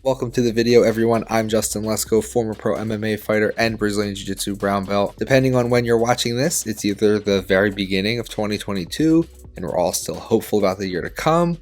Welcome to the video, everyone. I'm Justin Lesko, former pro MMA fighter and Brazilian Jiu Jitsu brown belt. Depending on when you're watching this, it's either the very beginning of 2022 and we're all still hopeful about the year to come,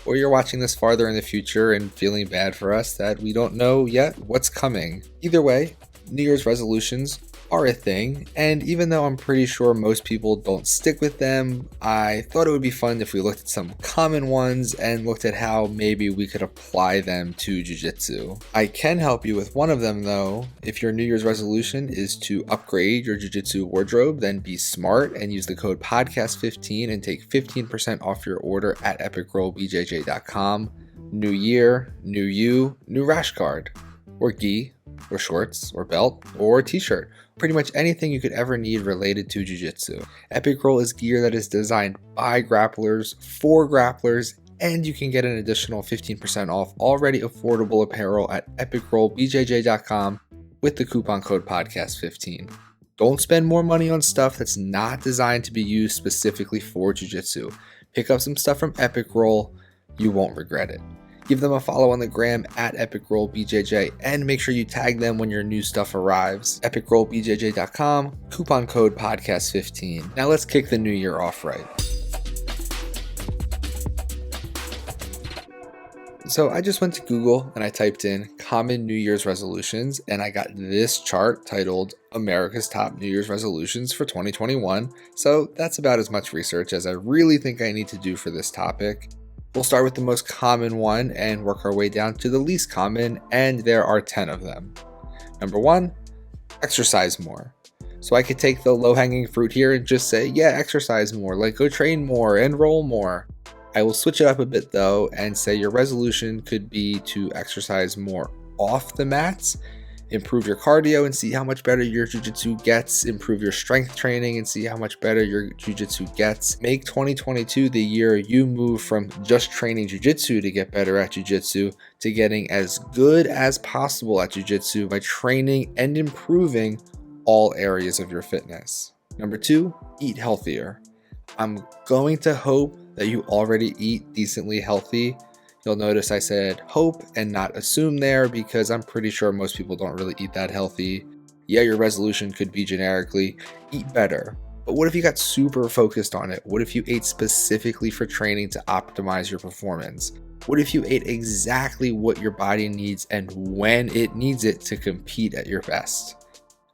or you're watching this farther in the future and feeling bad for us that we don't know yet what's coming. Either way, New Year's resolutions are a thing, and even though I'm pretty sure most people don't stick with them, I thought it would be fun if we looked at some common ones and looked at how maybe we could apply them to jiu-jitsu. I can help you with one of them though. If your New Year's resolution is to upgrade your jiu-jitsu wardrobe, then be smart and use the code podcast15 and take 15% off your order at epicrollbjj.com. New year, new you, new rash guard, or gi, or shorts, or belt, or t-shirt. Pretty much anything you could ever need related to jiu-jitsu. Epic Roll is gear that is designed by grapplers, for grapplers, and you can get an additional 15% off already affordable apparel at epicrollbjj.com with the coupon code podcast15. Don't spend more money on stuff that's not designed to be used specifically for jiu-jitsu. Pick up some stuff from Epic Roll, you won't regret it. Give them a follow on the gram at epicrollbjj and make sure you tag them when your new stuff arrives. epicrollbjj.com, coupon code podcast15. Now let's kick the new year off right. So I just went to Google and I typed in common New Year's resolutions and I got this chart titled America's Top New Year's Resolutions for 2021. So that's about as much research as I really think I need to do for this topic. We'll start with the most common one and work our way down to the least common, and there are 10 of them. Number 1, exercise more. So I could take the low-hanging fruit here and just say, yeah, exercise more, like go train more and roll more. I will switch it up a bit though and say your resolution could be to exercise more off the mats, improve your cardio and see how much better your jiu-jitsu gets, improve your strength training and see how much better your jiu-jitsu gets. Make 2022 the year you move from just training jiu-jitsu to get better at jiu-jitsu to getting as good as possible at jiu-jitsu by training and improving all areas of your fitness. Number 2, eat healthier. I'm going to hope that you already eat decently healthy. You'll notice I said hope and not assume there because I'm pretty sure most people don't really eat that healthy. Yeah, your resolution could be generically eat better. But what if you got super focused on it? What if you ate specifically for training to optimize your performance? What if you ate exactly what your body needs and when it needs it to compete at your best?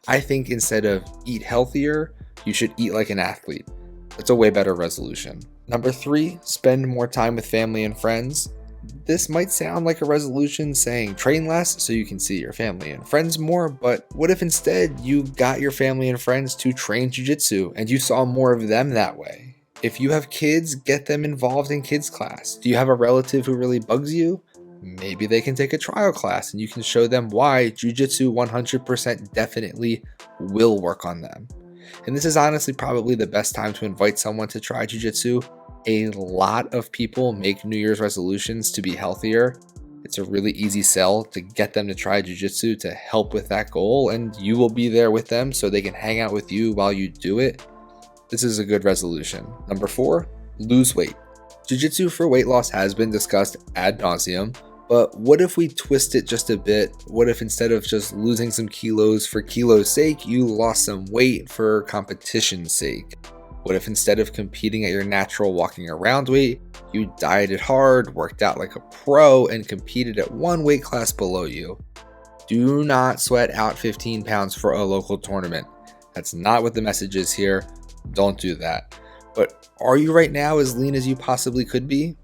I think instead of eat healthier, you should eat like an athlete. That's a way better resolution. Number 3, spend more time with family and friends. This might sound like a resolution saying train less so you can see your family and friends more, but what if instead you got your family and friends to train jiu-jitsu and you saw more of them that way? If you have kids, get them involved in kids class. Do you have a relative who really bugs you? Maybe they can take a trial class and you can show them why jiu-jitsu 100% definitely will work on them. And this is honestly probably the best time to invite someone to try jiu-jitsu. A lot of people make New Year's resolutions to be healthier. It's a really easy sell to get them to try jiu-jitsu to help with that goal, and you will be there with them so they can hang out with you while you do it. This is a good resolution. Number 4, lose weight. Jiu-jitsu for weight loss has been discussed ad nauseum, but what if we twist it just a bit? What if instead of just losing some kilos for kilos' sake, you lost some weight for competition's sake? What if instead of competing at your natural walking around weight, you dieted hard, worked out like a pro, and competed at one weight class below you? Do not sweat out 15 pounds for a local tournament. That's not what the message is here. Don't do that. But are you right now as lean as you possibly could be?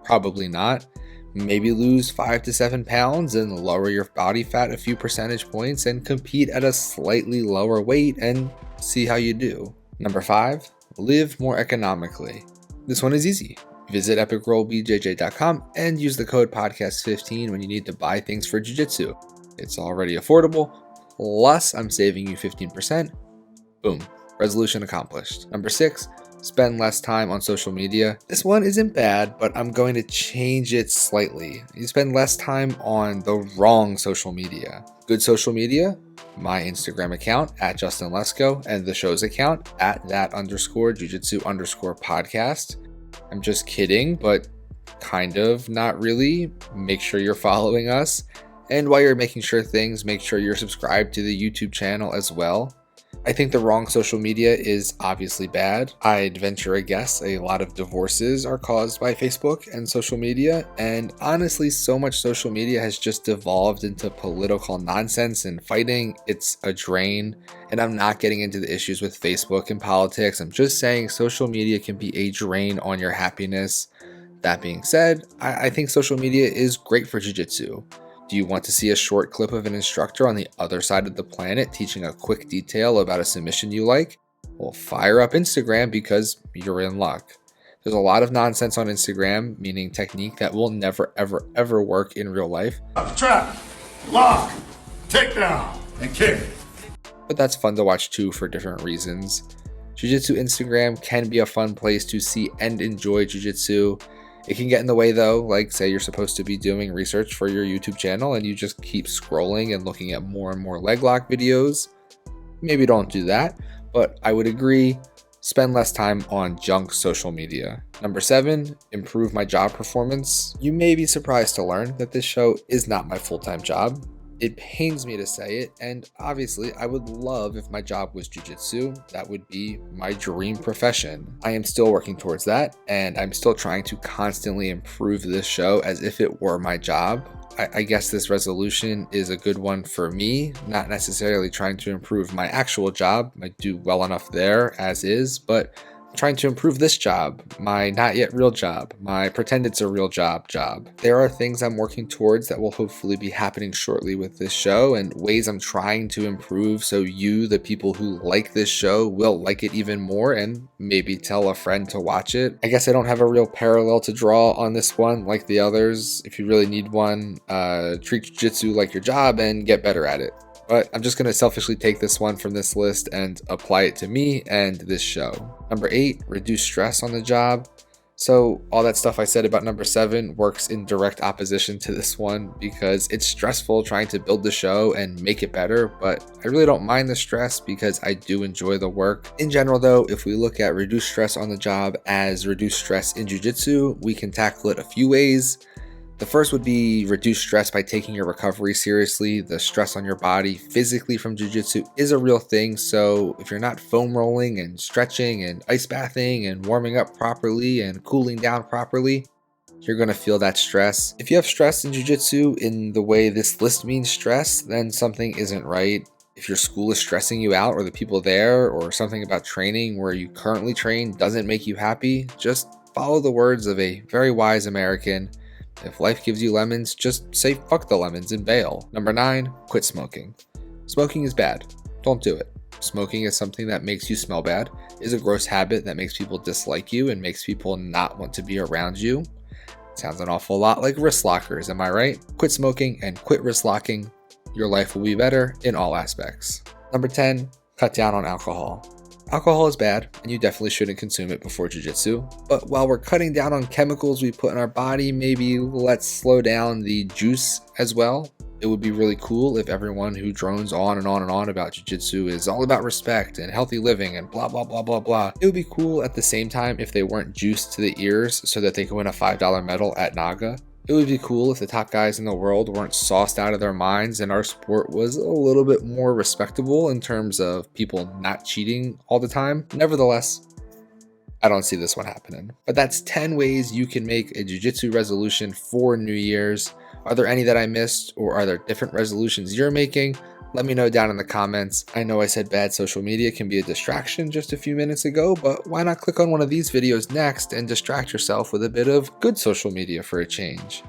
Probably not. Maybe lose 5 to 7 pounds and lower your body fat a few percentage points and compete at a slightly lower weight and see how you do. Number 5, live more economically. This one is easy. Visit epicrollbjj.com and use the code podcast15 when you need to buy things for jiu-jitsu. It's already affordable, plus I'm saving you 15%. Boom, resolution accomplished. Number 6, spend less time on social media. This one isn't bad, but I'm going to change it slightly. You spend less time on the wrong social media. Good social media? My Instagram account at Justin Lesko and the show's account at that_jiu-jitsu_podcast. I'm just kidding, but Kind of, not really. Make sure you're following us. And while you're making sure things, make sure you're subscribed to the YouTube channel as well. I think the wrong social media is obviously bad. I'd venture a guess a lot of divorces are caused by Facebook and social media, and honestly, so much social media has just devolved into political nonsense and fighting. It's a drain, and I'm not getting into the issues with Facebook and politics. I'm just saying social media can be a drain on your happiness. That being said, I think social media is great for Jiu Jitsu. Do you want to see a short clip of an instructor on the other side of the planet teaching a quick detail about a submission you like? Well, fire up Instagram because you're in luck. There's a lot of nonsense on Instagram, meaning technique that will never, ever, ever work in real life. Trap, lock, take down, and kick. But that's fun to watch too for different reasons. Jiu-Jitsu Instagram can be a fun place to see and enjoy Jiu-Jitsu. It can get in the way though, like say you're supposed to be doing research for your YouTube channel and you just keep scrolling and looking at more and more leg lock videos. Maybe don't do that, but I would agree, spend less time on junk social media. Number 7, improve my job performance. You may be surprised to learn that this show is not my full-time job. It pains me to say it, and obviously I would love if my job was jiu-jitsu. That would be my dream profession. I am still working towards that, and I'm still trying to constantly improve this show as if it were my job. I guess this resolution is a good one for me, not necessarily trying to improve my actual job. I do well enough there as is, but trying to improve this job, my not yet real job, my pretend it's a real job. There are things I'm working towards that will hopefully be happening shortly with this show, and ways I'm trying to improve so you, the people who like this show, will like it even more and maybe tell a friend to watch it. I guess I don't have a real parallel to draw on this one like the others. If you really need one, treat jiu-jitsu like your job and get better at it. But I'm just going to selfishly take this one from this list and apply it to me and this show. Number 8, reduce stress on the job. So all that stuff I said about number 7 works in direct opposition to this one because it's stressful trying to build the show and make it better, but I really don't mind the stress because I do enjoy the work. In general though, if we look at reduce stress on the job as reduce stress in jiu-jitsu, we can tackle it a few ways. The first would be reduce stress by taking your recovery seriously. The stress on your body physically from jiu-jitsu is a real thing, so if you're not foam rolling and stretching and ice bathing and warming up properly and cooling down properly, you're going to feel that stress. If you have stress in jiu-jitsu in the way this list means stress, then something isn't right. If your school is stressing you out or the people there or something about training where you currently train doesn't make you happy, just follow the words of a very wise American. If life gives you lemons, just say fuck the lemons and bail. Number 9, quit smoking. Smoking is bad. Don't do it. Smoking is something that makes you smell bad, is a gross habit that makes people dislike you and makes people not want to be around you. Sounds an awful lot like wrist lockers, am I right? Quit smoking and quit wrist locking. Your life will be better in all aspects. Number 10, cut down on alcohol. Alcohol is bad, and you definitely shouldn't consume it before jiu-jitsu, but while we're cutting down on chemicals we put in our body, maybe let's slow down the juice as well. It would be really cool if everyone who drones on and on and on about jiu-jitsu is all about respect and healthy living and blah blah blah blah blah. It would be cool at the same time if they weren't juiced to the ears so that they could win a $5 medal at Naga. It would be cool if the top guys in the world weren't sauced out of their minds and our sport was a little bit more respectable in terms of people not cheating all the time. Nevertheless, I don't see this one happening. But that's 10 ways you can make a jiu-jitsu resolution for New Year's. Are there any that I missed, or are there different resolutions you're making? Let me know down in the comments. I know I said bad social media can be a distraction just a few minutes ago, but why not click on one of these videos next and distract yourself with a bit of good social media for a change?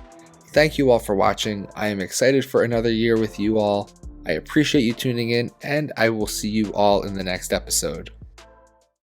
Thank you all for watching. I am excited for another year with you all. I appreciate you tuning in, and I will see you all in the next episode.